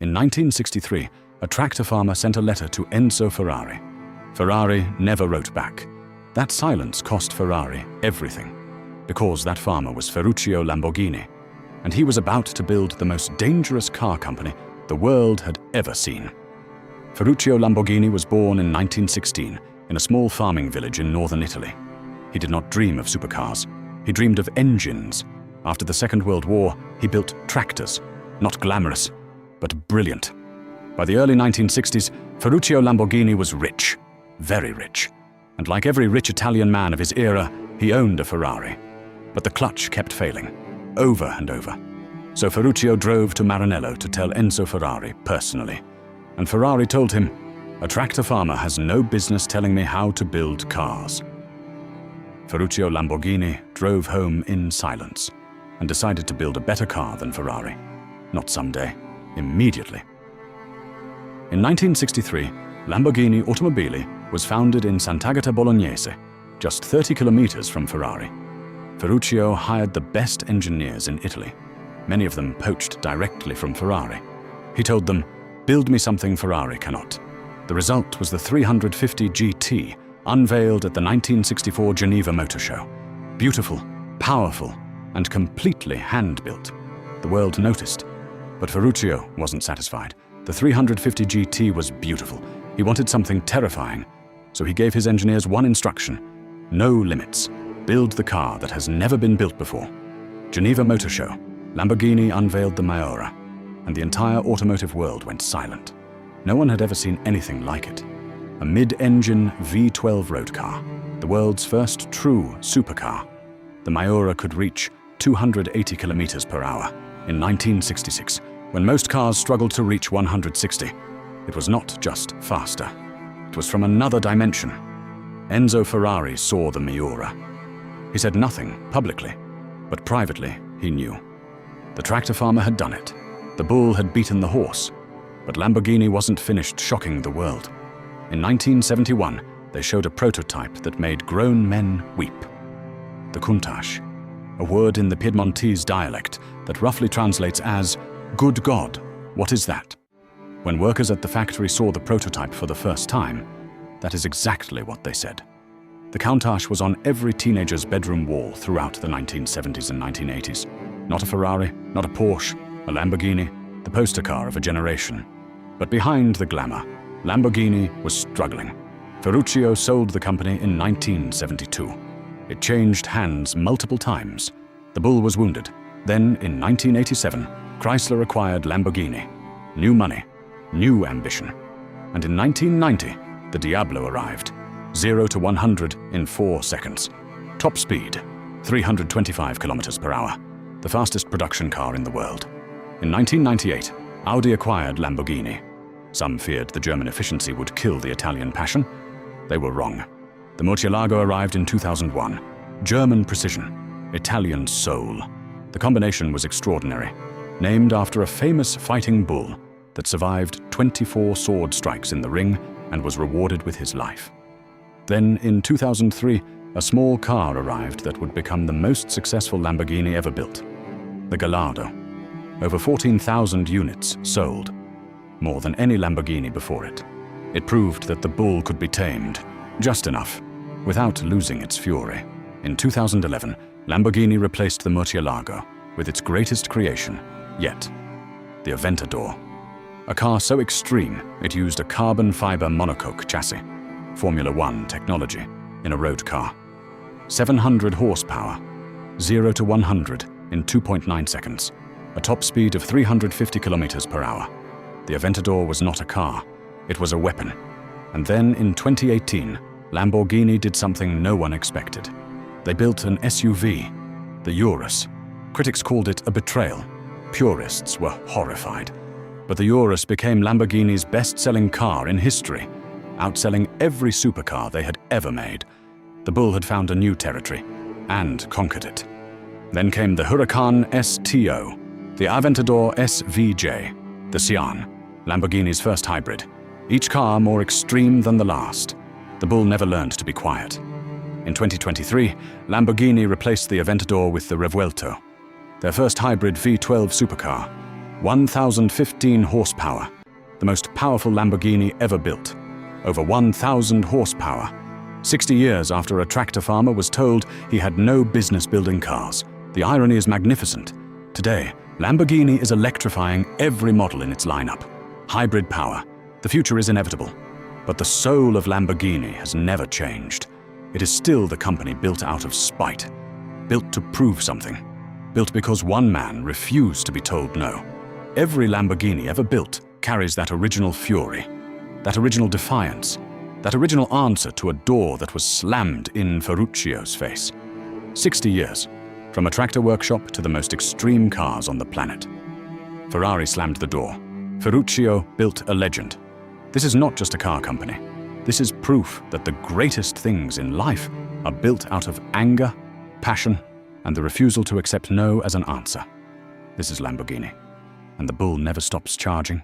In 1963, a tractor farmer sent a letter to Enzo Ferrari. Ferrari never wrote back. That silence cost Ferrari everything, because that farmer was Ferruccio Lamborghini, and he was about to build the most dangerous car company the world had ever seen. Ferruccio Lamborghini was born in 1916 in a small farming village in northern Italy. He did not dream of supercars. He dreamed of engines. After the Second World War, he built tractors, not glamorous, but brilliant. By the early 1960s, Ferruccio Lamborghini was rich, very rich. And like every rich Italian man of his era, he owned a Ferrari. But the clutch kept failing, over and over. So Ferruccio drove to Maranello to tell Enzo Ferrari personally. And Ferrari told him, "A tractor farmer has no business telling me how to build cars." Ferruccio Lamborghini drove home in silence and decided to build a better car than Ferrari. Not someday, immediately. In 1963, Lamborghini Automobili was founded in Sant'Agata Bolognese, just 30 kilometers from Ferrari. Ferruccio hired the best engineers in Italy, many of them poached directly from Ferrari. He told them, "Build me something Ferrari cannot." The result was the 350 GT, unveiled at the 1964 Geneva Motor Show. Beautiful, powerful, and completely hand-built. The world noticed, but Ferruccio wasn't satisfied. The 350 GT was beautiful. He wanted something terrifying, so he gave his engineers one instruction: no limits. Build the car that has never been built before. Geneva Motor Show, Lamborghini unveiled the Miura, and the entire automotive world went silent. No one had ever seen anything like it. A mid-engine V12 road car, the world's first true supercar. The Miura could reach 280 kilometers per hour in 1966, when most cars struggled to reach 160. It was not just faster. It was from another dimension. Enzo Ferrari saw the Miura. He said nothing publicly, but privately he knew. The tractor farmer had done it. The bull had beaten the horse. But Lamborghini wasn't finished shocking the world. In 1971, they showed a prototype that made grown men weep. The Countach, a word in the Piedmontese dialect that roughly translates as, "Good God, what is that?" When workers at the factory saw the prototype for the first time, that is exactly what they said. The Countach was on every teenager's bedroom wall throughout the 1970s and 1980s. Not a Ferrari, not a Porsche, a Lamborghini, the poster car of a generation. But behind the glamour, Lamborghini was struggling. Ferruccio sold the company in 1972. It changed hands multiple times. The bull was wounded. Then, in 1987, Chrysler acquired Lamborghini. New money, new ambition. And in 1990, the Diablo arrived. 0 to 100 in 4 seconds. Top speed, 325 kilometers per hour. The fastest production car in the world. In 1998, Audi acquired Lamborghini. Some feared the German efficiency would kill the Italian passion. They were wrong. The Murcielago arrived in 2001. German precision, Italian soul. The combination was extraordinary. Named after a famous fighting bull that survived 24 sword strikes in the ring and was rewarded with his life. Then, in 2003, a small car arrived that would become the most successful Lamborghini ever built. The Gallardo. Over 14,000 units sold, more than any Lamborghini before it. It proved that the bull could be tamed, just enough, without losing its fury. In 2011, Lamborghini replaced the Murcielago with its greatest creation yet, the Aventador. A car so extreme it used a carbon fiber monocoque chassis, Formula One technology, in a road car. 700 horsepower, 0 to 100 in 2.9 seconds. A top speed of 350 kilometers per hour. The Aventador was not a car, it was a weapon. And then in 2018, Lamborghini did something no one expected. They built an SUV, the Urus. Critics called it a betrayal. Purists were horrified. But the Urus became Lamborghini's best-selling car in history, outselling every supercar they had ever made. The bull had found a new territory and conquered it. Then came the Huracan STO, the Aventador SVJ, the Sian, Lamborghini's first hybrid. Each car more extreme than the last. The bull never learned to be quiet. In 2023, Lamborghini replaced the Aventador with the Revuelto, their first hybrid V12 supercar. 1,015 horsepower, the most powerful Lamborghini ever built. Over 1,000 horsepower. 60 years after a tractor farmer was told he had no business building cars. The irony is magnificent. Today, Lamborghini is electrifying every model in its lineup. Hybrid power. The future is inevitable. But the soul of Lamborghini has never changed. It is still the company built out of spite. Built to prove something. Built because one man refused to be told no. Every Lamborghini ever built carries that original fury, that original defiance, that original answer to a door that was slammed in Ferruccio's face. 60 years, from a tractor workshop to the most extreme cars on the planet. Ferrari slammed the door. Ferruccio built a legend. This is not just a car company. This is proof that the greatest things in life are built out of anger, passion, and the refusal to accept no as an answer. This is Lamborghini, and the bull never stops charging.